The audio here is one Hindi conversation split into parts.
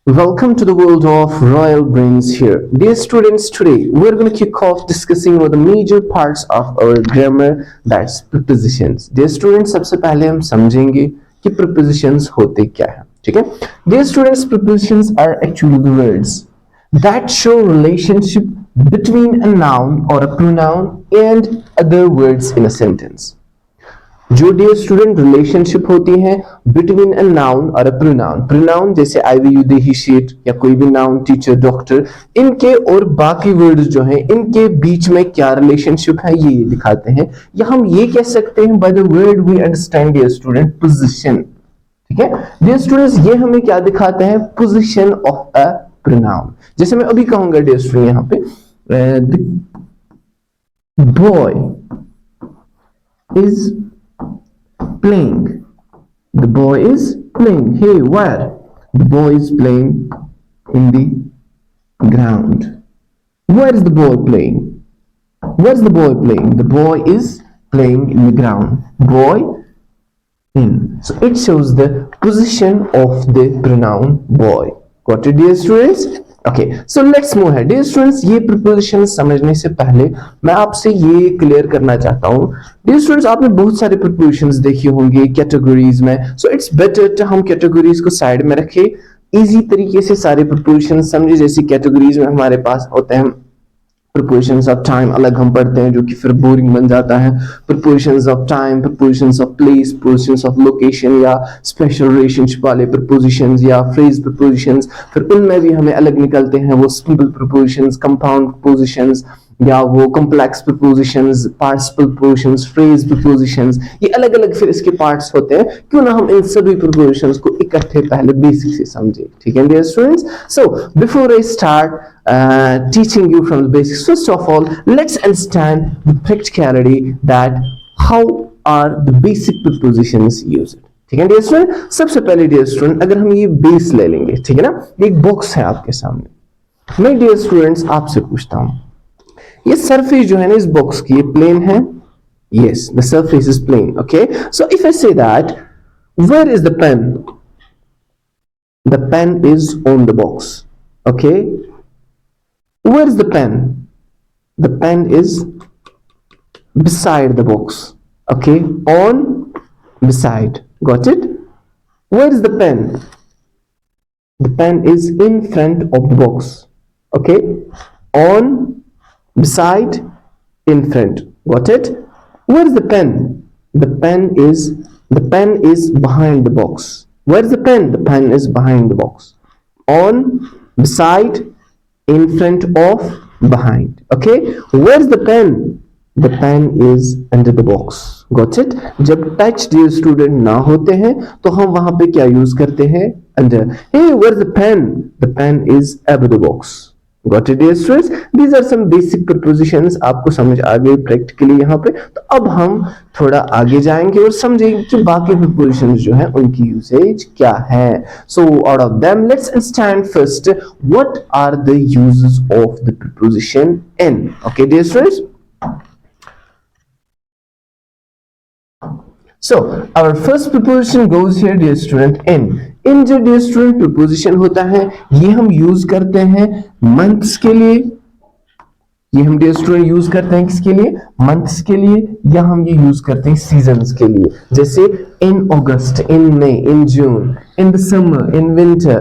Welcome to the world of royal brains here. Dear students, today we're going to kick off discussing one of the major parts of our grammar, that's prepositions. Dear students, सबसे पहले हम समझेंगे कि prepositions होते क्या हैं, ठीक है? Dear students, prepositions are actually the words that show relationship between a noun or a pronoun and other words in a sentence. जो डियर स्टूडेंट रिलेशनशिप होती है बिटवीन अ नाउन और अ प्रोनाउन, प्रोनाउन जैसे I we you they he she it या कोई भी नाउन टीचर डॉक्टर, इनके और बाकी वर्ड्स जो हैं इनके बीच में क्या रिलेशनशिप है ये दिखाते हैं, या हम ये कह सकते हैं by the word we understand dear student position, ठीक है डियर स्टूडेंट्स, ये हमें क्या दिखाते हैं, पोजीशन ऑफ अ प्रोनाउन। जैसे मैं अभी कहूंगा डियर स्टूडेंट यहाँ पे boy is playing. The boy is playing. Hey, where? The boy is playing in the ground. Where is the boy playing? Where's the boy playing? The boy is playing in the ground. Boy in. So it shows the position of the pronoun boy. Got it, dear students? Okay, so let's move ahead. Dear students, ये preposition समझने से पहले मैं आपसे ये क्लियर करना चाहता हूँ। Dear students, आपने बहुत सारे prepositions देखी होंगी कैटेगरीज में, so it's better to हम कैटेगरीज को साइड में रखें, इजी तरीके से सारे prepositions समझे। जैसे कैटेगरीज में हमारे पास होते हैं prepositions of time, अलग हम पढ़ते हैं जो कि फिर बोरिंग बन जाता है। prepositions of time, prepositions of place, prepositions of location या special relationship वाले prepositions या phrase prepositions, फिर उनमें भी हमें अलग निकलते हैं वो simple prepositions, compound prepositions या वो complex prepositions, participle prepositions, phrase prepositions, ये अलग अलग फिर इसके parts होते हैं। क्यों ना हम इन सभी prepositions को इकट्ठे पहले बेसिक से समझे, ठीक है dear students? So before I start teaching you from the basics, first of all let's understand the practicality that how are the basic prepositions used, ठीक है dear student? सबसे पहले dear student अगर हम ये base ले लेंगे, ठीक है ना, एक box है आपके सामने, मैं dear students आपसे पूछता हूँ ये सरफेस जो है ना इस बॉक्स की, ये प्लेन है? yes, the surface is plane. Okay, so if I say that where is the pen? The pen is on the box. Okay, where is the pen? The pen is beside the box. Okay, on, beside. Got it? Where is the pen? The pen is in front of the box. Okay, on, beside, in front. Got it? Where is the pen? The pen is behind the box. Where is the pen? The pen is behind the box. On, beside, in front of, behind. Okay, where is the pen? The pen is under the box. Got it? जब टच dear student ना होते हैं तो हम वहां पे क्या यूज करते हैं? under. Hey, where's the pen? The pen is above the box. Got it, dear students? These are some basic prepositions, आपको समझ आ गई practically यहाँ पे। तो अब हम थोड़ा आगे जाएंगे और समझेंगे कि बाकी prepositions जो हैं उनकी usage क्या है। So out of them, let's understand first what are the uses of the preposition in. Okay, dear students? So our first preposition goes here, dear student, in. इन जो dear student preposition होता है ये हम यूज करते हैं months के लिए, ये हम dear student यूज करते हैं किसके लिए? months के लिए, या हम ये यूज करते हैं seasons के लिए, जैसे in August, in May, in June, in the summer, in winter,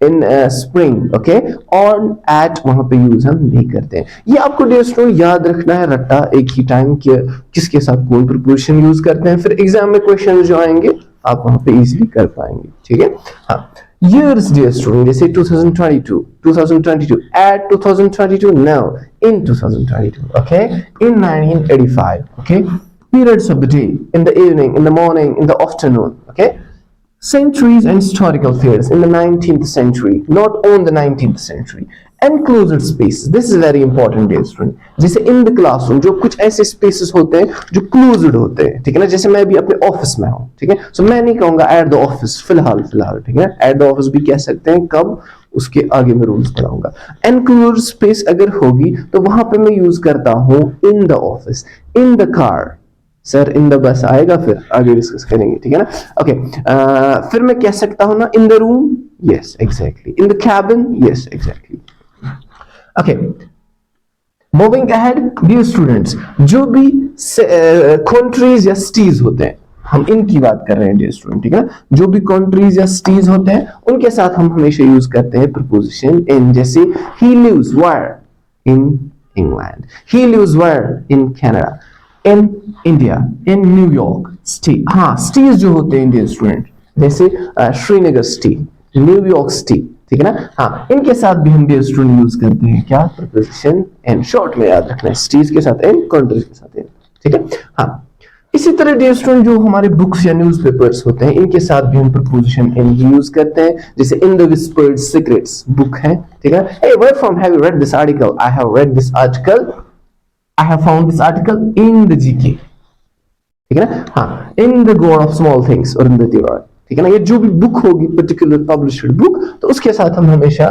in spring. Okay, on, at वहां पे यूज हम नहीं करते हैं। ये आपको dear student याद रखना है रट्टा एक ही टाइम किसके साथ कौन preposition यूज करते हैं, फिर एग्जाम में क्वेश्चन जो आएंगे आप वहां पे इजीली कर पाएंगे, ठीक है? हाँ, years dear student, जैसे 2022, 2022, at 2022, now, in 2022, okay, in 1985, okay, periods of the day, in the evening, in the morning, in the afternoon, okay, centuries and historical figures in the 19th century, not on the 19th century, enclosed spaces, this is very important dear student, जैसे in the classroom जो कुछ ऐसे spaces होते हैं जो closed होते हैं, ठीक है ना, जैसे मैं भी अपने ऑफिस में हूँ, ठीक है, so मैं नहीं कहूँगा at the office फिलहाल, ठीक है, at the office भी कह सकते हैं कब, उसके आगे मैं रूल्स पढ़ाऊंगा। enclosed space अगर होगी तो वहां पे मैं यूज करता हूँ in the office, in the car, sir in the bus आएगा फिर आगे डिस्कस करेंगे, ठीक है ना? ओके, फिर मैं कह सकता हूँ ना in the room, Yes, exactly. In the cabin? Yes, exactly. Okay. Moving ahead, dear students, जो भी कंट्रीज या सिटीज होते हैं, हम इनकी बात कर रहे हैं डियर स्टूडेंट, ठीक है ना। जो भी कंट्रीज या सिटीज होते हैं उनके साथ हम हमेशा यूज करते हैं प्रीपोजिशन इन, जैसे he lives where in England, he lives where in Canada, in India, in New York city. हाँ, सिटीज जो होते हैं डियर स्टूडेंट, जैसे श्रीनगर सिटी, न्यूयॉर्क सिटी, ठीक है ना। हाँ, इनके साथ भी हम डियर स्टूडेंट यूज करते हैं क्या, प्रीपोजिशन इन। शॉर्ट में याद रखना है, सिटीज के साथ इन, कंट्रीज के साथ इन, ठीक है। हाँ, इसी तरह डियर स्टूडेंट जो हमारे बुक्स या न्यूज़पेपर्स होते हैं इनके साथ भी हम प्रीपोजिशन इन यूज करते हैं, जैसे in the whispered secrets book है, ठीक है। Hey where from have you read this article, I have read this article, I have found this article in the GK, ठीक है ना। हाँ, in the god of small things और इन द दीवार, ठीक है ना। ये जो भी बुक होगी पर्टिकुलर पब्लिश्ड बुक, तो उसके साथ हम हमेशा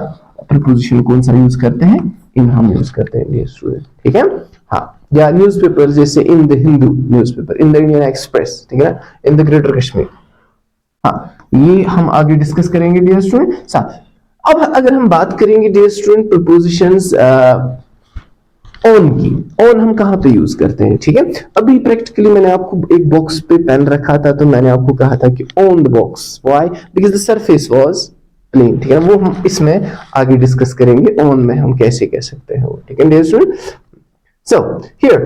प्रीपोजिशन कौन सा यूज करते हैं, इन हम यूज करते हैं डियर स्टूडेंट, ठीक है। हाँ, या न्यूज़पेपर जैसे in the Hindu newspaper, in the Indian express, ठीक है ना, इन द ग्रेटर कश्मीर। हाँ, ये हम आगे डिस्कस करेंगे डियर स्टूडेंट साथ। अब अगर हम बात करेंगे डियर स्टूडेंट प्रीपोजिशंस ऑन की, ऑन हम कहाँ पे यूज करते हैं, ठीक है। अभी प्रैक्टिकली मैंने आपको एक बॉक्स पे पेन रखा था, तो मैंने आपको कहा था कि on the box, why, because the surface was plane, ठीक है। वो हम इसमें आगे डिस्कस करेंगे ऑन में हम कैसे कह सकते हैं वो, ठीक है dear student. So here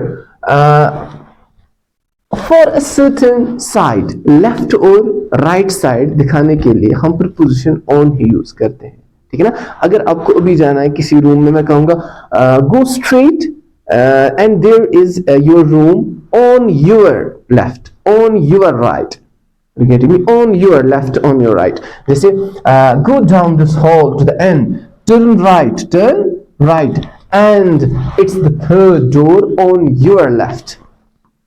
for a certain side, left और राइट साइड दिखाने के लिए हम प्रीपोजिशन ऑन ही यूज करते हैं, ठीक है ना। अगर आपको अभी जाना है किसी रूम में, मैं कहूंगा go straight and there is your room on your left, on your right, you getting me, on your left, on your right. जैसे go down this hall to the end, turn right, and it's the third door on your left,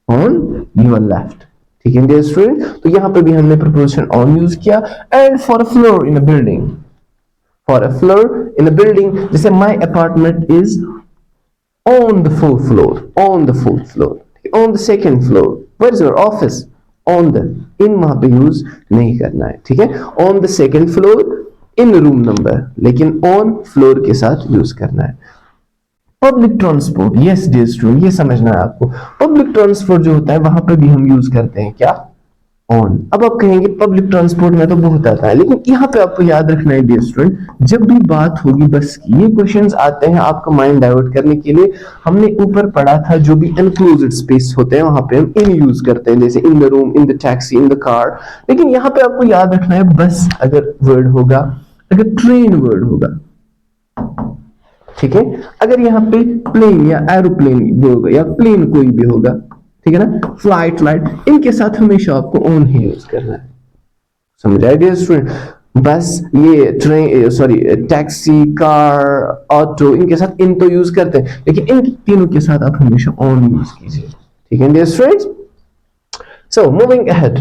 on your left, ठीक है dear student। तो यहाँ पे भी हमने preposition on यूज किया। and for a floor in a building, for a floor in a building, जैसे my apartment is on the fourth floor, on the fourth floor, on the second floor, where is your office, on the, इन वहां पे यूज नहीं करना है, ठीक है। on the second floor, in room number, लेकिन on फ्लोर के साथ यूज करना है। Public transport, yes dear student, ये समझना है आपको। पब्लिक ट्रांसपोर्ट जो होता है वहां पे भी हम यूज करते हैं क्या, ऑन। अब आप कहेंगे पब्लिक ट्रांसपोर्ट में तो बहुत आता है, लेकिन यहाँ पे आपको याद रखना है डियर स्टूडेंट, जब भी बात होगी बस की, ये क्वेश्चंस आते हैं आपका माइंड डाइवर्ट करने के लिए। हमने ऊपर पढ़ा था जो भी एनक्लोज्ड स्पेस होते हैं वहां पे हम इन यूज करते हैं, जैसे in the room, in the taxi, in the car. लेकिन यहाँ पे आपको याद रखना है बस अगर वर्ड होगा, अगर ट्रेन वर्ड होगा, ठीक है। अगर यहाँ पे प्लेन या एरोप्लेन भी होगा या प्लेन कोई भी होगा, ठीक है ना, फ्लाइट, इनके साथ हमेशा आपको ऑन ही यूज करना है, समझ आए डियर स्टूडेंट। बस ये train, sorry taxi, car, auto, इनके साथ इन तो यूज करते हैं, लेकिन इन तीनों के साथ आप हमेशा ऑन यूज कीजिए, ठीक है dear students. So moving ahead,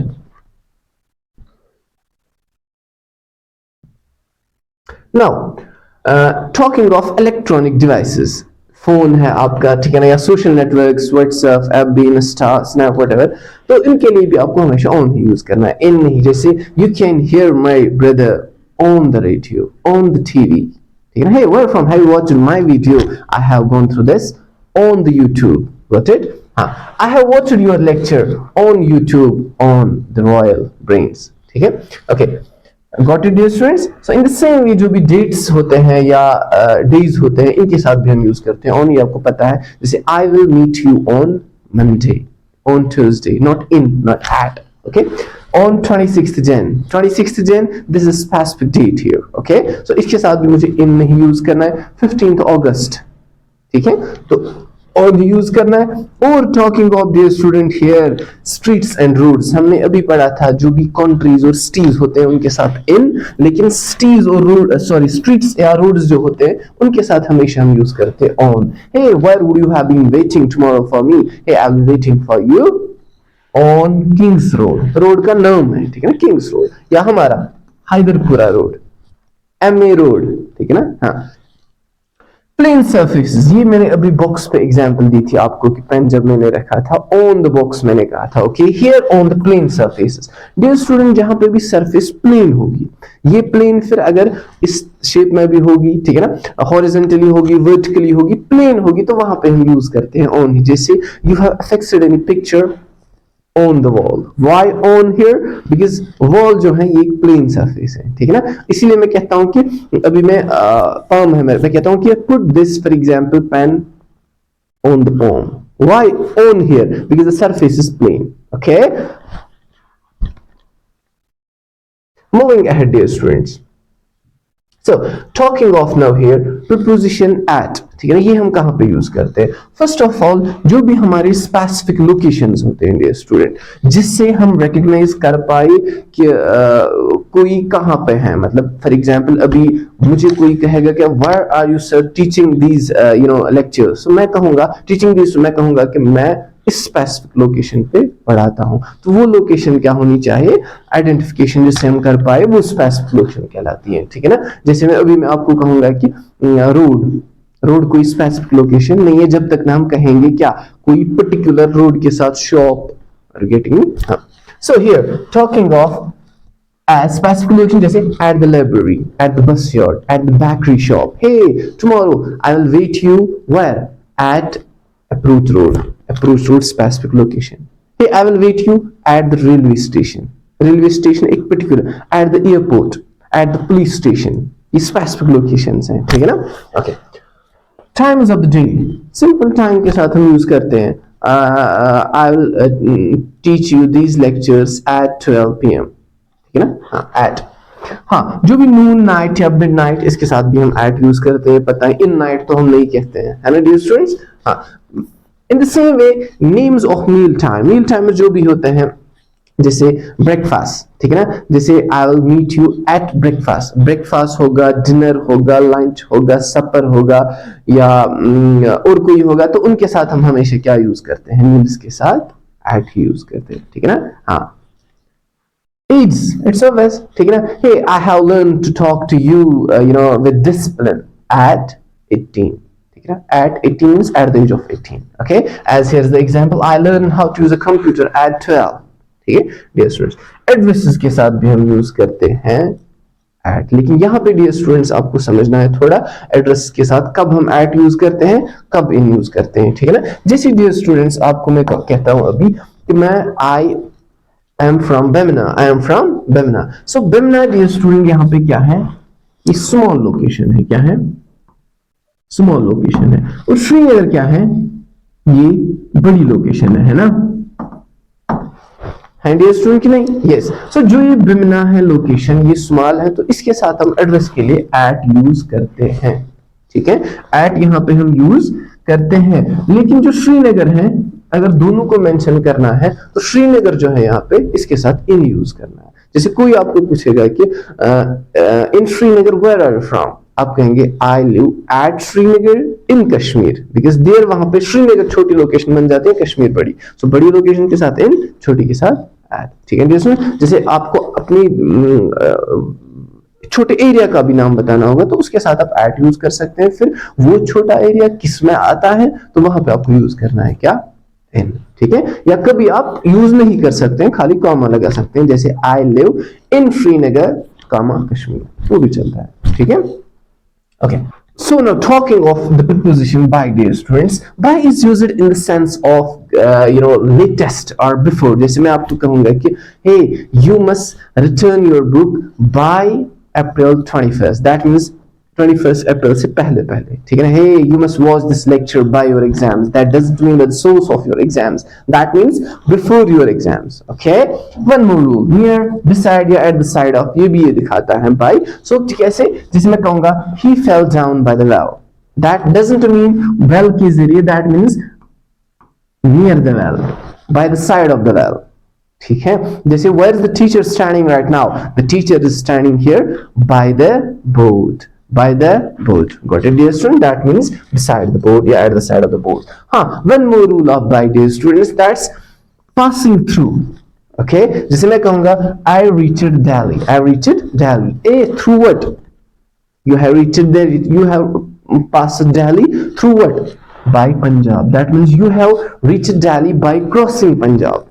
now talking of electronic devices, phone है आपका, ठीक है ना, या social networks, WhatsApp, FB, Insta, Snap, whatever, तो इनके लिए भी आपको हमेशा ऑन ही यूज करना है, इन नहीं। जैसे you can hear my brother on the radio, on the TV, ठीक है ना। Hey where from have you watched my video, I have gone through this on the YouTube, got it. हाँ, I have watched your lecture on YouTube on the royal brains, ठीक है, okay, got it dear students. So in the same way जो भी डेट्स होते हैं या डेज होते हैं इनके साथ भी हम यूज करते हैं ऑन, ये आपको पता है। जैसे I will meet you on Monday, on Thursday, not in, not at, okay. On 26th Jan, 26th Jan, this is specific date here, okay. So इसके साथ भी मुझे इन नहीं यूज करना है। 15th August, ठीक है, तो और यूज करना है। और talking of dear student here streets and roads, हमने अभी पढ़ा था जो भी कंट्रीज और सिटीज होते हैं उनके साथ इन, लेकिन सिटीज और रोड, सॉरी स्ट्रीट्स या रोड्स जो होते हैं उनके साथ हमेशा हम यूज करते हैं on. Hey where would you have been waiting tomorrow for me, hey I will waiting for you on Kings road, road का नाम है, ठीक है ना, किंग्स रोड, या हमारा हैदरपुरा रोड, एमए रोड, ठीक है ना। हाँ, प्लेन सर्फेसेस, ये मैंने अभी बॉक्स पे एग्जांपल दी थी आपको कि पेन जब मैंने रखा था ऑन द बॉक्स मैंने कहा था, okay, here on the plane surfaces. Dear student, जहां पे भी सरफेस प्लेन होगी, ये प्लेन फिर अगर इस शेप में भी होगी, ठीक है ना, हॉरिजॉन्टली होगी, वर्टिकली होगी, प्लेन होगी, तो वहां पे हम यूज करते हैं ऑन ही। जैसे you have fixed any picture on the wall. Why on here? Because wall जो है ये एक प्लेन सरफेस है, ठीक है ना, इसीलिए मैं कहता हूं कि अभी मैं palm है मेरे, मैं कहता हूं कि put this for example pen on the palm. Why on here? Because the surface is plane. Okay. Moving ahead, dear students. So talking of now here preposition at, ठीक है ना, ये हम कहां पे यूज करते हैं? फर्स्ट ऑफ ऑल जो भी हमारे स्पेसिफिक लोकेशंस होते हैं डियर स्टूडेंट, जिससे हम रिकॉग्नाइज कर पाए कि कोई कहां पे है, मतलब फॉर एग्जांपल अभी मुझे कोई कहेगा कि where are you sir teaching these lectures, तो मैं कहूंगा टीचिंग दीज, मैं कहूंगा कि मैं इस स्पेसिफिक लोकेशन पे पढ़ाता हूं। तो वो लोकेशन क्या होनी चाहिए? आइडेंटिफिकेशन जिससे हम कर पाए वो स्पेसिफिक लोकेशन कहलाती है, ठीक है ना। जैसे मैं आपको कहूंगा कि रोड कोई स्पेसिफिक लोकेशन नहीं है जब तक ना हम कहेंगे क्या, कोई पर्टिकुलर रोड के साथ shop, getting. So here talking of as specific location, जैसे at the library, at the bus yard, at the bakery shop. Hey, tomorrow I will wait you where? At Approach Road. Approach Road specific location. Hey, I will wait you at the railway station. Railway station एक particular. At the airport, at the police station. ये specific locations हैं, ठीक है ना? Okay. Times of the day. Simple time के साथ हम यूज करते हैं. I will teach you these lectures at 12 p.m. ठीक है ना, हाँ एट। हाँ, जो भी नून नाइट या मिड नाइट, इसके साथ भी हम एट यूज करते हैं, पता है इन नाइट तो हम नहीं कहते हैं, है ना डियर स्टूडेंट्स। हाँ, in the same way names of meal time में जो भी होते हैं, जैसे ब्रेकफास्ट, ठीक है ना, जैसे I will meet you at breakfast, breakfast होगा, डिनर होगा, लंच होगा, सपर होगा, या और कोई होगा, तो उनके साथ हम हमेशा क्या यूज करते हैं? मील्स के साथ एट ही यूज करते हैं, ठीक है ना। हाँ, It's obvious, ठीक है ना। Hey, I have learned to talk to you, with discipline at 18, ठीक है ना। At 18 means at the age of 18, okay? As here's the example, I learned how to use a computer at 12, ठीक है dear students। Addresses के साथ भी हम यूज करते हैं at, लेकिन यहाँ पे dear students आपको समझना है थोड़ा, एड्रेस के साथ कब हम at यूज करते हैं, कब in यूज करते हैं, ठीक है ना। जैसे dear students आपको मैं कहता हूँ अभी कि I am from Bemina. So Bemina dear student यहाँ पे क्या है? ये स्मॉल लोकेशन है, क्या है? स्मॉल लोकेशन है। और श्रीनगर क्या है? ये बड़ी लोकेशन है ना? है डियर स्टूडेंट कि नहीं? यस। सो जो ये Bemina है लोकेशन, ये स्मॉल है, तो इसके साथ हम एड्रेस के लिए एट यूज करते हैं, ठीक है। एट यहाँ पे हम यूज करते हैं, लेकिन जो श्रीनगर है, अगर दोनों को मेंशन करना है तो श्रीनगर जो है यहाँ पे इसके साथ इन यूज करना है। जैसे कोई आपको पूछेगा कि in Srinagar where are you from, आप कहेंगे I live at Srinagar in Kashmir, because there वहां पे श्रीनगर छोटी लोकेशन बन जाती है, कश्मीर बड़ी, सो बड़ी लोकेशन के साथ इन, छोटी के साथ एट, ठीक है। जैसे आपको अपनी छोटे एरिया का भी नाम बताना होगा तो उसके साथ आप एट यूज कर सकते हैं। फिर वो छोटा एरिया किस में आता है तो वहां पे आपको यूज करना है क्या? इन, ठीक है। या कभी आप यूज नहीं कर सकते हैं, खाली कॉमा लगा सकते हैं, जैसे I live in Srinagar comma Kashmir, वो भी चलता है, ठीक है। Okay, so now talking of the preposition by, dear students, by is used in the sense of latest or before। जैसे मैं आपको कहूंगा कि hey you must return your book by April 21st, that means 21st April से पहले, ठीक है ना। Hey, you must watch this lecture by your exams, that doesn't mean the source of your exams, that means before your exams, okay। One more rule, near, beside या at the side of, ये भी ये दिखाता है by। So कैसे? जैसे मैं कहूंगा he fell down by the well, that doesn't mean well के जरिए, that means near the well, by the side of the well, ठीक है। जैसे where is the teacher standing right now, the teacher is standing here by the boat, by the boat, got it dear student, that means beside the boat, yeah, at the side of the boat। हाँ, one more rule of by, dear students, that's passing through, okay। जैसे मैं कहूंगा I reached Delhi, through what? You have reached there, you have passed Delhi through what? By Punjab. That means you have reached Delhi by crossing Punjab.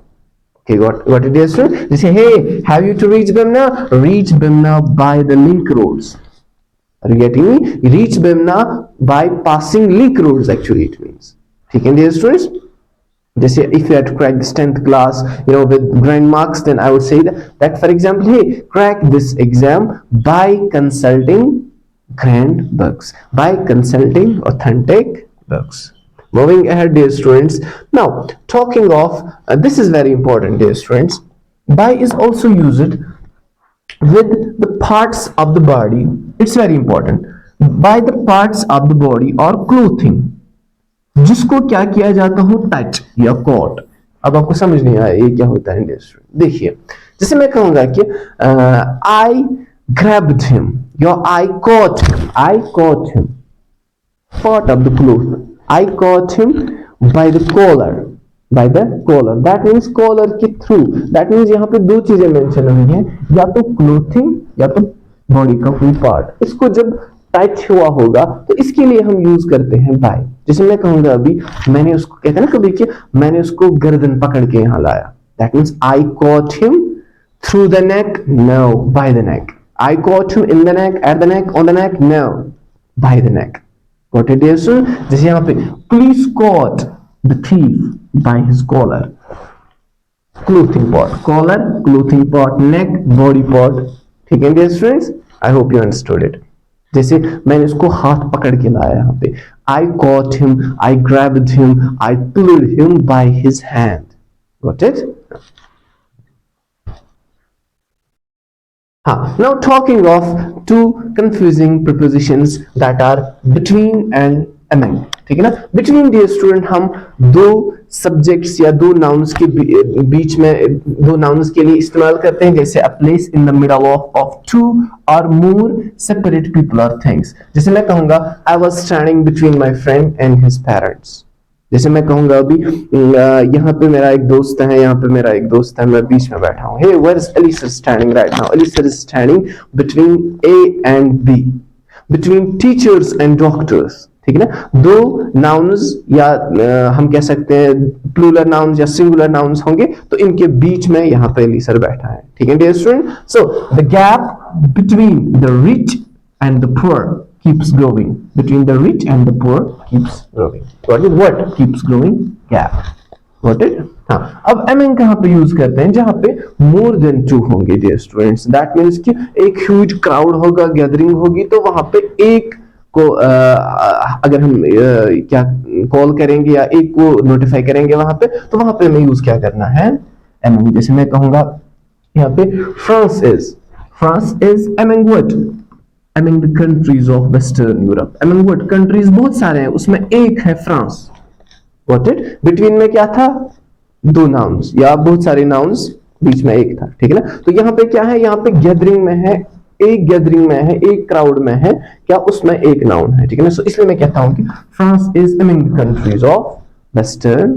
Okay, got it, dear student? They say, hey, have you to reach Bimna? Reach Bimna by the link roads. Are you getting me? Reach Bimna by passing link roads, actually it means. Okay, dear students? Just if you had to crack this 10th class, with grand marks, then I would say that for example, hey, crack this exam by consulting grand books, by consulting authentic books. Moving ahead, dear students. Now, talking of, this is very important, dear students. By is also used with the parts of the body. It's very important. By the parts of the body or clothing, जिसको क्या किया जाता हो, टच या कॉट. अब आपको समझ नहीं आया ये क्या होता है इंडियन स्टूडेंट. देखिए, जैसे मैं कहूंगा कि आई ग्रैब्ड हिम या आई cot him part of the cloth. I caught him by the collar. That means collar के through. That means यहाँ पे दो चीजें मेंशन हुई हैं, या तो clothing या तो बॉडी का कोई पार्ट. इसको जब टच हुआ होगा तो इसके लिए हम यूज करते हैं बाय. जैसे मैं कहूंगा अभी, मैंने उसको, कहते हैं ना कभी कि मैंने उसको गर्दन पकड़ के यहाँ लाया. That means I caught him through the neck. No, by the neck. I caught him in the neck, at the neck, on the neck. No, by the neck. Got it, dear student? जैसे यहाँ पे police caught the thief by his collar. Clothing part, collar, clothing part, neck, body part. ठीक है dear students? I hope you understood it. जैसे मैंने उसको हाथ पकड़ के लाया यहाँ पे. I caught him, I grabbed him, I pulled him by his hand. Got it? Now talking of two confusing prepositions that are between and among. ठीक है ना? Between, dear student, हम दो subjects या दो nouns के बीच में दो nouns के लिए इस्तेमाल करते हैं, जैसे a place in the middle of two or more separate people or things. जैसे मैं कहूँगा I was standing between my friend and his parents. जैसे मैं कहूंगा अभी, यहाँ पे मेरा एक दोस्त है, यहाँ पे मेरा एक दोस्त है, मैं बीच में बैठा हूँ. Hey, where is Elisa standing right now? Elisa is standing between A and B, between teachers and doctors. ठीक है ना? दो nouns या हम कह सकते हैं plural nouns या singular nouns होंगे, तो इनके बीच में यहाँ पे Elisa बैठा है. ठीक है dear student? So the gap between the rich and the poor keeps growing. Between the rich and the poor keeps growing. Got it? What keeps growing? Gap. Got it? हाँ. अब among कहाँ पे यूज करते हैं? जहाँ पे more than two होंगे dear students. That means कि एक huge crowd होगा, gathering होगी, तो वहां पे एक को अगर हम क्या कॉल करेंगे या एक को नोटिफाई करेंगे वहां पे, तो वहां पे हमें यूज क्या करना है? among. जैसे मैं कहूंगा यहाँ पे France is among what? Among the countries of Western Europe. Among what countries? बहुत सारे हैं, उसमें एक है फ्रांस. Got it? Between में क्या था? दो nouns या बहुत सारे nouns, बीच में एक था. ठीक है ना? तो यहाँ पे क्या है? यहाँ पे गैदरिंग में है, एक गैदरिंग में है, एक क्राउड में है, क्या उसमें एक नाउन है. ठीक है ना? सो इसलिए मैं कहता हूं कि France is among the countries of Western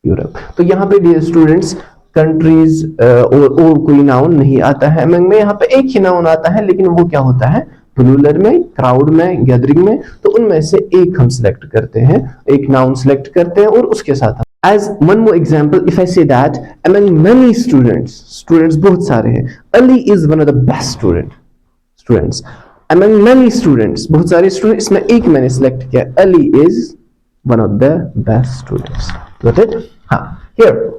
Europe. तो यहाँ पे डियर स्टूडेंट्स कंट्रीज और कोई नाउन नहीं आता है. में यहाँ पे एक ही नाउन आता है, लेकिन वो क्या होता है? प्लूरल में, क्राउड में, गैदरिंग में. तो उनमें से एक हम सिलेक्ट करते हैं, एक नाउन सिलेक्ट करते हैं और उसके साथ. As one more example, if I say that among many students बहुत सारे हैं, Ali is one of the best students. Among many students, बहुत सारे students, इसमें एक मैंने सिलेक्ट किया, Ali is one of the best students. Got it? हाँ. Here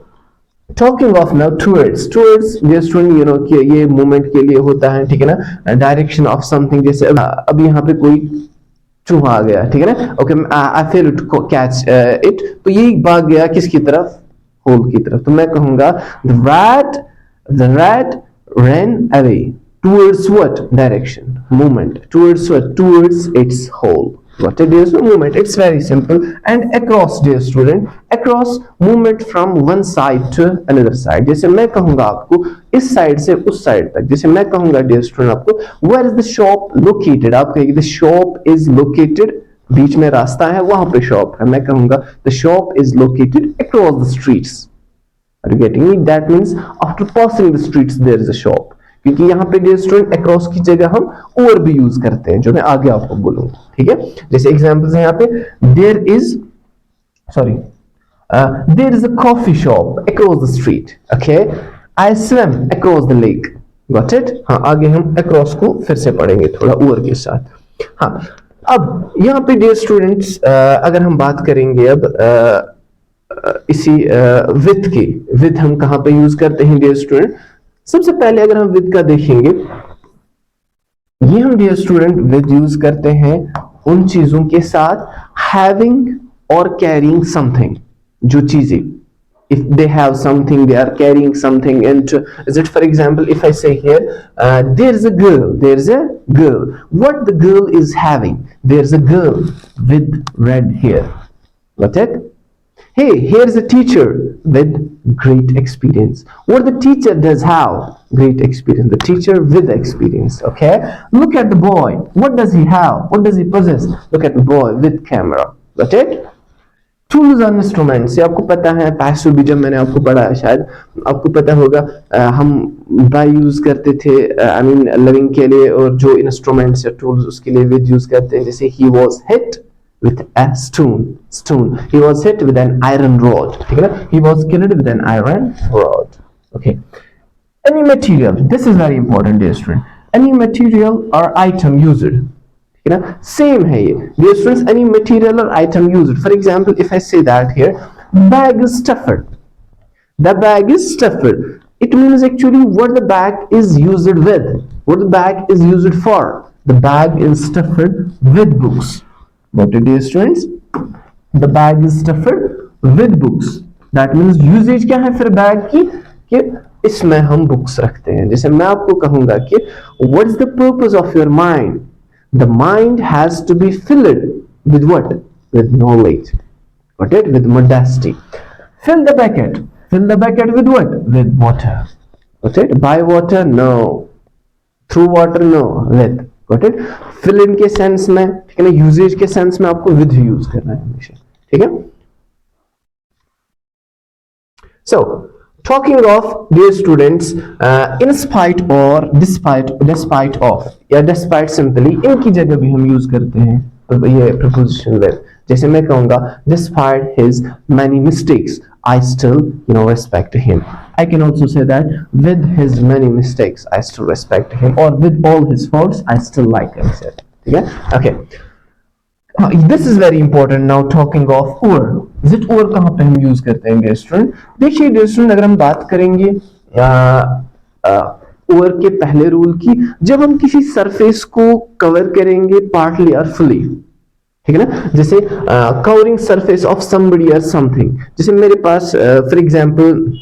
talking of now towards dear student, you know कि ये मूवमेंट के लिए होता है. ठीक है ना? Direction of something. जैसे अब यहाँ पे कोई चूहा आ गया. ठीक है ना? Okay, I fail to catch it, तो ये भाग गया किसकी तरफ? होल की तरफ. तो मैं कहूंगा the rat ran away towards what direction? Movement. Towards what? Towards its hole. What it is? Movement. It's very simple. And across, dear student, across movement from one side to another side. जैसे मैं कहूंगा आपको इस साइड से उस साइड तक. जैसे मैं कहूंगा dear student आपको where is the shop located? आप कहेंगे the shop is located, बीच में रास्ता है, वहां पे शॉप है. मैं कहूंगा the shop is located across the streets. Are you getting me? That means after passing the streets there is a shop. क्योंकि यहाँ पे डियर स्टूडेंट अक्रॉस की जगह हम ओवर भी यूज करते हैं, जो मैं आगे आपको बोलूंगा, ठीक है। जैसे एग्जांपल्स है यहाँ पे, there is there is a coffee shop across the street, okay, I swam across the lake, got it। हाँ, आगे हम across को फिर से पढ़ेंगे थोड़ा ओवर के साथ। हाँ, अब यहाँ पे डियर स्टूडेंट्स अगर हम बात करेंगे अब इसी विथ की, विथ हम कहाँ पे यूज करते हैं डियर स्टूडेंट। सबसे पहले अगर हम विथ का देखेंगे, ये हम डियर स्टूडेंट विथ यूज करते हैं उन चीजों के साथ हैविंग और कैरिंग समथिंग, जो चीजें if they have something, they are carrying something, and is it, for example, if I say here there's a girl, what the girl is having, there's a girl with red hair, got it। Hey, here's a teacher with great experience, what the teacher does have, great experience, the teacher with experience, okay। Look at the boy, what does he have, what does he possess, look at the boy with camera, got it। Tools and instruments, ये आपको पता है, पैसिव भी जब मैंने आपको पढ़ा है शायद आपको पता होगा, हम बाय यूज करते थे आई मीन लिविंग के लिए, और जो इंस्ट्रूमेंट्स या टूल्स उसके लिए विद यूज करते हैं, जैसे he was hit with a stone, he was hit with an iron rod, ठीक है ना, he was killed with an iron rod, okay. Any material, this is very important dear student, any material और आइटम यूज्ड, ठीक है ना, सेम है ये डियर स्टूडेंट्स, एनी मटेरियल और item used. For example if I say that here bag is stuffed, the bag is stuffed, it means actually what the bag is used with, what the bag is used for, the bag is stuffed with books, what it is students, the bag is stuffed with books, that means usage क्या है फिर बैग की, कि इसमें हम बुक्स रखते हैं। जैसे मैं आपको कहूंगा कि what is the purpose of your mind, the mind has to be filled with what, with knowledge, got it, with modesty। fill the bucket with what, with water, got it। by water no, through water no, with, got it। fill in के सेंस में, ठीक है ना, यूजेज के सेंस में आपको with यूज करना है हमेशा, ठीक है। so talking of dear students, in spite or despite of या despite simply, इनकी जगह भी हम यूज करते हैं तो ये preposition with। जैसे मैं कहूंगा despite his many mistakes I still respect him, I can also say that with his many mistakes I still respect him, or with all his faults I still like him, ठीक है, okay। This is very important। now talking of or, visit over कहां पे हम यूज करते हैं डियर स्टूडेंट। देखिए डियर स्टूडेंट, अगर हम बात करेंगे ओवर के पहले रूल की, जब हम किसी सरफेस को कवर करेंगे पार्टली और फुली, ठीक है ना, जैसे कवरिंग सरफेस ऑफ समबडी और समथिंग, जैसे मेरे पास फॉर एग्जांपल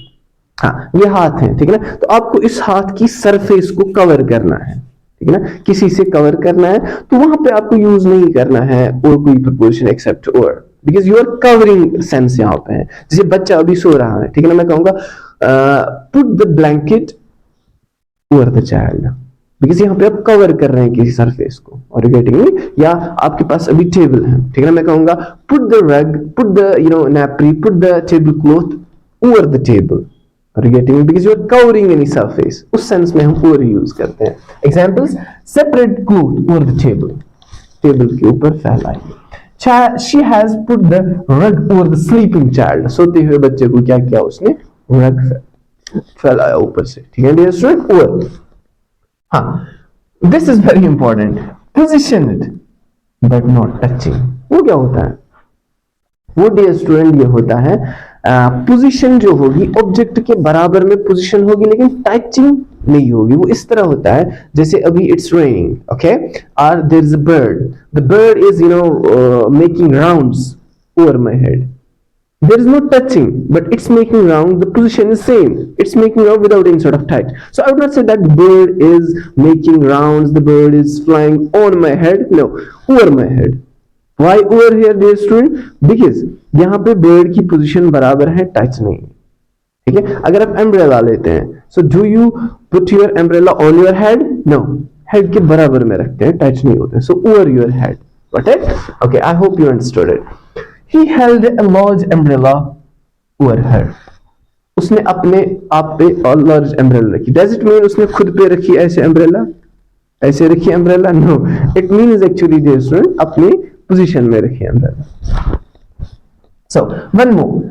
हाँ ये हाथ है, ठीक है ना, तो आपको इस हाथ की सरफेस को कवर करना है, ठीक है ना, किसी से कवर करना है, तो वहां पे आपको यूज नहीं करना है और कोई प्रपोजिशन एक्सेप्ट और, because you are covering sense यहाँ पे है। जैसे बच्चा अभी सो रहा है, ठीक है ना, मैं कहूंगा put the blanket over the child, because यहाँ पे आप कवर कर रहे हैं किसी सरफेस को, और यू गेटिंग मी। या आपके पास अभी टेबल है, ठीक है ना, मैं कहूंगा put the rug, put the napery, put the table cloth over the table, और you getting me, because you are covering any surface, उस सेंस में हम ओवर यूज करते हैं। Examples, separate cloth over the table, table के ऊपर फैलाइए। She has put the rug over the sleeping child, सोते हुए बच्चे को क्या किया उसने, रग फैलाया ऊपर से, ठीक है डियर स्टूडेंट, ओवर। हाँ, this is very important, positioned but not touching, वो क्या होता है, वो डियर स्टूडेंट ये होता है पोजीशन जो होगी ऑब्जेक्ट के बराबर में पोजीशन होगी लेकिन टचिंग नहीं होगी। वो इस तरह होता है जैसे अभी इट्स रेनिंग, ओके, और there is a bird, the bird is making rounds over my head, there is no touching but it's making round, the position is same, it's making round without any sort of touch. So I would not say that the bird is making rounds, the bird is flying on my head, no, over my head. Why over here dear student, because यहाँ पे bird की position बराबर है, touch नहीं, ठीक है। अगर आप umbrella लेते हैं, so do you put your umbrella on your head, no, head के बराबर में रखते हैं, touch नहीं होते, so over your head, got it, okay, I hope you understood it. He held a large umbrella over her, उसने अपने आप पे लार्ज अम्ब्रेला रखी, डज इट मीन उसने खुद पे रखी ऐसे अम्ब्रेला, ऐसे रखी umbrella? No, it means actually dear student अपनी पोजीशन में रखी अम्ब्रेला। सो वन मोर,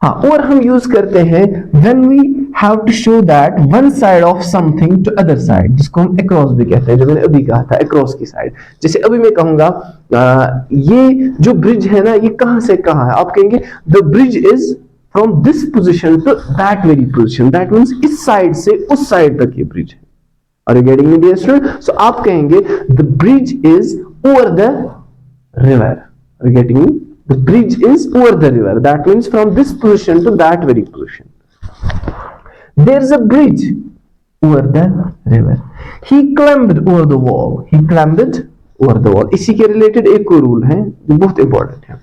हाँ, और हम यूज करते हैं when we have to show that one side of something to other side, जिसको हम अक्रॉस भी कहते हैं, जो मैंने अभी कहा था अक्रॉस की साइड। जैसे अभी मैं कहूंगा ये जो ब्रिज है ना, ये कहां से कहां है, आप कहेंगे the bridge is from this position to that very position, that means इस साइड से उस साइड तक ये ब्रिज है। Are you getting me, dear student? So आप कहेंगे the bridge is over the river. Are you getting me? The bridge is over the river. That means from this position to that very position. There is a bridge over the river. He climbed over the wall. He climbed over the wall. इसी के रिलेटेड एक और रूल है जो बहुत इंपॉर्टेंट है।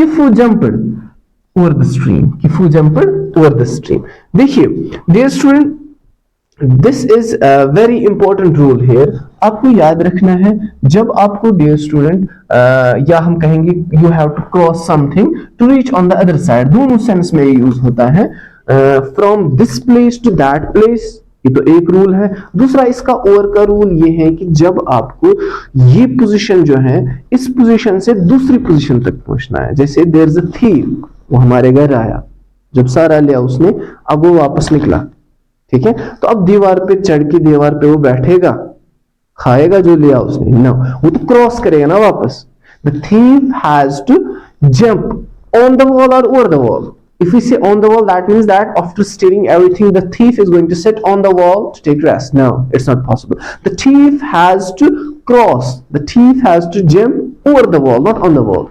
Kifu jumped over the stream. Kifu jumped over the stream. देखिए dear student, this is very important rule here. आपको याद रखना है जब आपको डियर स्टूडेंट या हम कहेंगे you have to cross something to reach on the other side, दोनों सेंस में यूज होता है। From this place to that place, ये तो एक रूल है। दूसरा इसका और का रूल ये है कि जब आपको ये पोजीशन जो है इस पोजीशन से दूसरी पोजीशन तक पहुंचना है, जैसे देयर इज अ थीव, वो हमारे घर आया, जब सारा लिया उसने, अब वो वापस निकला, ठीक है, तो अब दीवार पे चढ़ के दीवार पे वो बैठेगा, खाएगा जो लिया उसने? नो, वो तो क्रॉस करेगा ना वापस। The thief has to jump on the wall or over the wall. If we say on the wall, that means that after stealing everything, the thief is going to sit on the wall to take rest. No, it's not possible. The thief has to cross. The thief has to jump over the wall, not on the wall.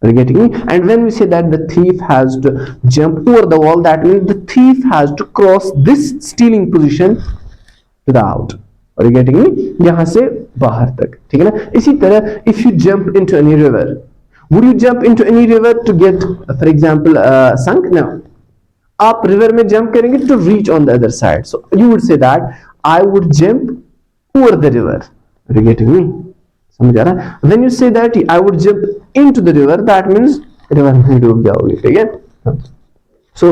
Are you getting me? And when we say that the thief has to jump over the wall, that means the thief has to cross this stealing position to the out. Are you getting me? यहां से बाहर तक, ठीक है ना? इसी तरह if you jump into any river, would you jump into any river to get, for example, sunk? No. आप river में jump करेंगे to reach on the other side. So you would say that I would jump over the river. Are you getting me? समझ आ रहा है? When you say that I would jump into the river, that means river में डूब जाओगे, ठीक है? So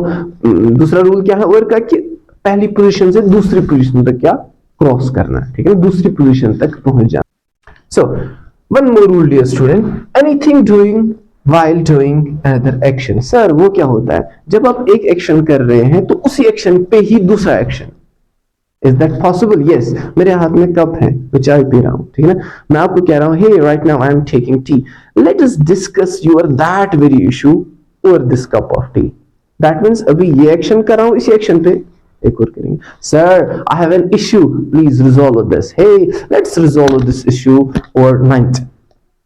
दूसरा रूल क्या है और का कि पहली पोजीशन से दूसरी पोजीशन तक क्या क्रॉस करना है, ठीक है, दूसरी पोजीशन तक पहुंच जाना। So one more rule, dear student, anything doing while doing another action. Sir वो क्या होता है? जब आप एक एक्शन कर रहे हैं तो उसी एक्शन पे ही दूसरा action. Is that possible? Yes. मेरे हाथ में कप है, मैं चाय पी रहा हूँ, ठीक है ना? मैं आपको कह रहा हूँ, hey, right now I am taking tea. Let us discuss your that very issue over this cup of tea. That means अभी ये एक्शन कर रहा हूँ, इसी एक्शन पे एक और करेंगे। Sir, I have an issue. Please resolve this. Hey, let's resolve this issue over lunch.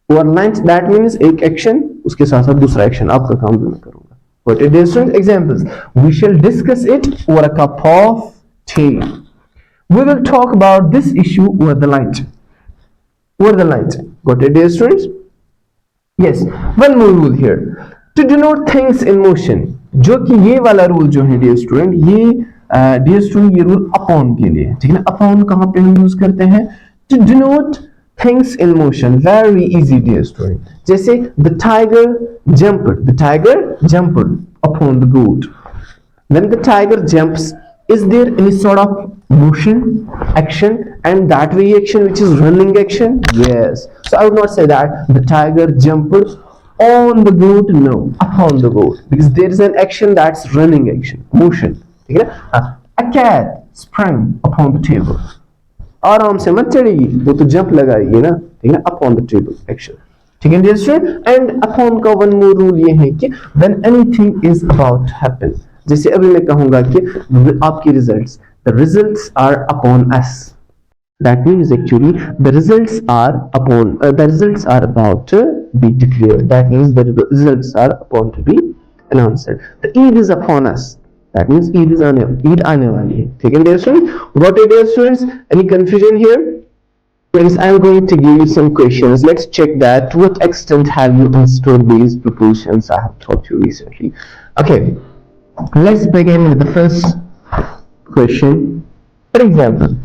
Over lunch, that means एक एक्शन उसके साथ साथ दूसरा एक्शन, आपका काम भी मैं करूँगा। What are different examples? We shall discuss it over a cup of tea. We will talk about this issue over the lunch. Over the lunch. Got it, dear students? Yes. One more rule here. To denote things in motion. जो कि ये वाला रूल जो है dear student, ये dear student ये रूल upon के लिए, ठीक है ना? Upon कहाँ पे हम यूज करते हैं? To denote things in motion. Very easy, dear student. जैसे the tiger jumped. The tiger jumped upon the goat. When the tiger jumps, is there any sort of motion, action, and that very action which is running action? Yes. So I would not say that the tiger jumped on the goat. No, upon the goat, because there is an action that's running action, motion. ठीक है ना? A cat sprang upon the table. आराम से मत चढ़ेगी, वो तो जंप लगाएगी ना, ठीक है ना? Upon the table, action. ठीक है dear student? And upon का one more rule ये है कि when anything is about to happen, जैसे अभी मैं कहूंगा कि आपकी results, the results are upon us. That means actually the results are upon, the results are about to be declared. That means the results are upon to be announced. The Eid is upon us. That means Eid आने वाली है, ठीक है dear students? Got it, dear students? Any confusion here? Friends, I am going to give you some questions. Let's check that to what extent have you understood these propositions I have taught you recently. Okay. Let's begin with the first question. For example,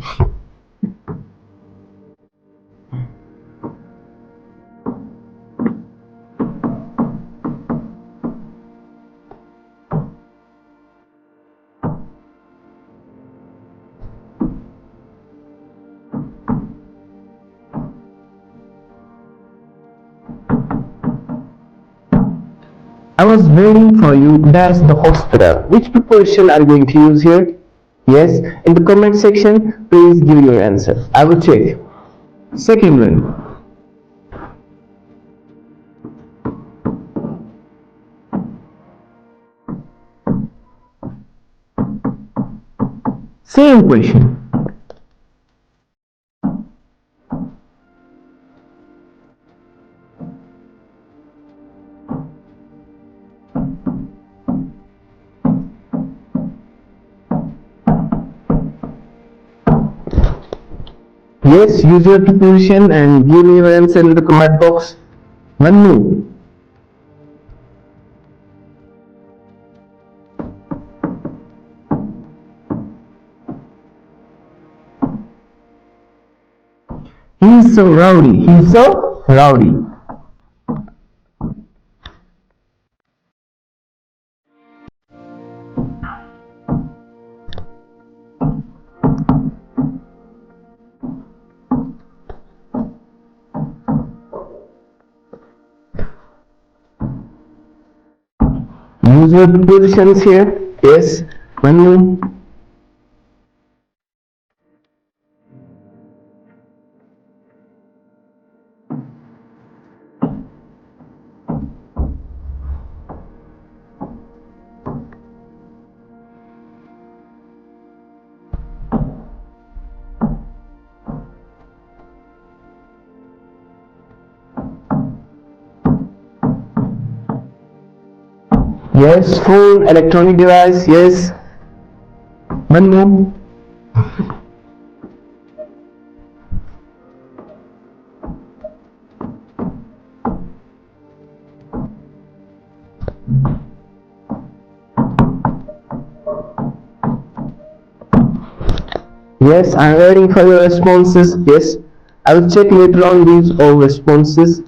I was waiting for you. That's the hospital. Which preposition are you going to use here? Yes, in the comment section, please give your answer. I will check. Second one. Same question. Yes, use your preposition and give me your answer in the comment box. One more. He's so rowdy. He's so rowdy. Use your prepositions here. Yes. One more. Yes, phone, electronic device. Yes. One more. Yes, I'm waiting for your responses. Yes, I will check later on these all responses.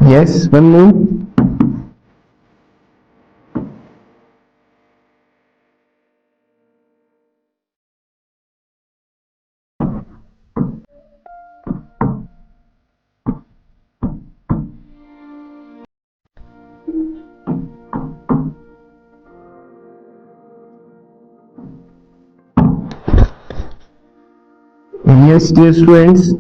Yes, one more. Yes, dear students.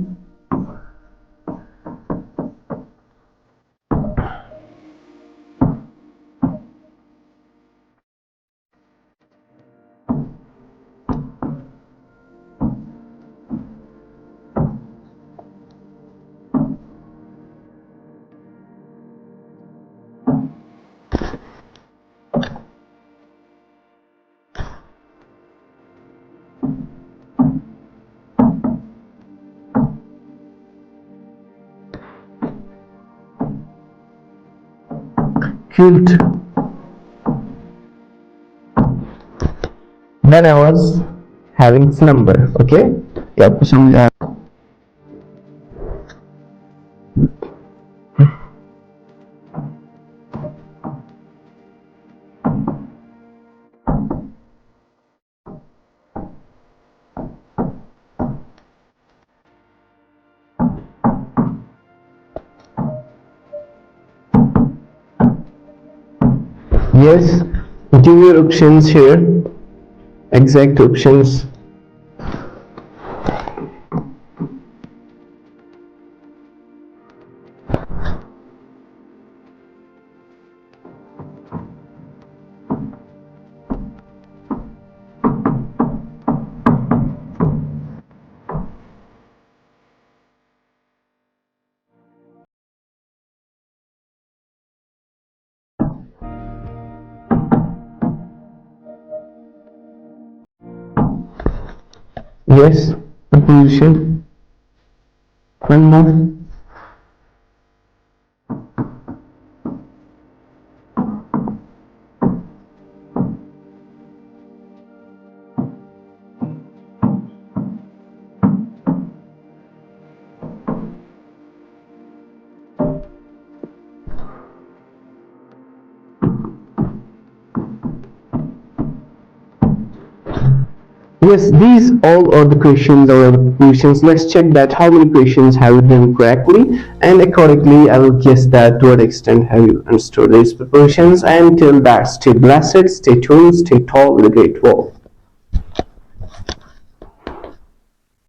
Cute. When I was having slumber. Okay. ये आपको समझ आया? Yes. Give your options here. Exact options. Yes. Preposition. One more. Yes, these all are the questions or questions. Let's check that how many questions have you done correctly, and accordingly I will guess that to what extent have you understood these preparations. And till that, stay blessed, stay tuned, stay tall with a great wall.